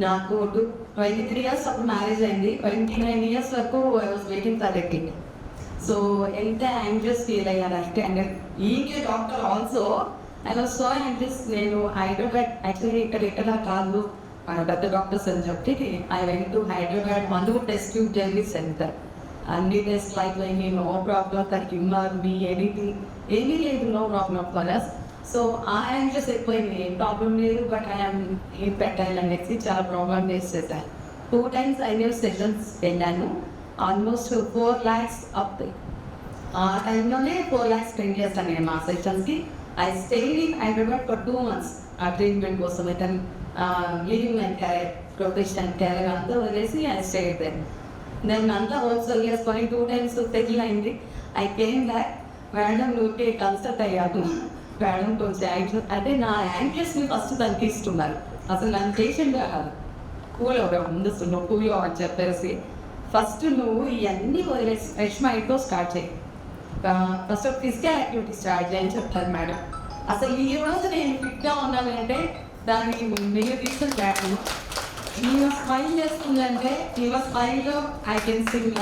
నాకు 23 ఇయర్స్ అప్పుడు మ్యారేజ్ అయింది. 29 ఇయర్స్ వరకు I was waiting for a kid. So ఎంత యాంగ్జియస్ ఫీల్ అయ్యానంటే, అండ్ ఈకే doctor also I was so anxious. నేను హైదరాబాద్ యాక్చువల్లీ ఇక్కడ కాదు మన పెద్ద డాక్టర్స్ అని చెప్పి ఐ వెంట్ టు హైదరాబాద్ మందు టెస్ట్ ట్యూబ్ డెలివరీ సెంటర్. అన్ని టెస్ట్ లైక్ నో ప్రాబ్లం, దానికి ఎంఆర్బి ఎనీథింగ్ ఏమీ లేదు, no problem for us. So ఆ యాంగ్జియస్ ఎక్కువైంది, ఏం ప్రాబ్లం లేదు, బట్ ఐఎమ్ ఏం పెట్టాలి అనేసి చాలా ప్రాబ్లం ఫేస్ చేశాను. 2 times ఐవీఎఫ్ సెషన్స్ వెళ్ళాను. ఆల్మోస్ట్ 4 lakhs అవుతాయి. ఆ టైంలోనే 4 lakhs స్పెండ్ చేస్తాను నేను మా సెషన్స్కి. I stayed in Hyderabad for 2 months ఆ ట్రీట్మెంట్ కోసం. అయితే living and career, profession career అంతా వదిలేసి ఐ స్టేడ్ దెన్. నేను అంతా హోల్సేల్ చేసుకొని 2 times సెటిల్ అయింది. I came back. మేడం ఊరికే కన్సల్ట్ అయ్యాను. మేడం కొంచెం యాంగ్జియస్ అంటే నా యాంగ్జియస్ని ఫస్ట్ తగ్గిస్తున్నారు. అసలు నన్ను పేషెంట్ కాదు, కూల్ ఒక ముందు నువ్వు కూల్ అని చెప్పేసి ఫస్ట్ నువ్వు ఇవన్నీ వదిలేసి ఫ్రెష్ మైండ్తో స్టార్ట్ చేయి, ఫస్ట్ ఫిజికల్ యాక్టివిటీ స్టార్ట్ చేయని చెప్తారు మేడం. అసలు ఈ రోజు నేను ఫిట్గా ఉన్నానంటే దానికి మీరు తీసుకుని ఈ స్మైల్ చేస్తుందంటే ఈ స్మైల్లో ఐ కెన్ సింగ్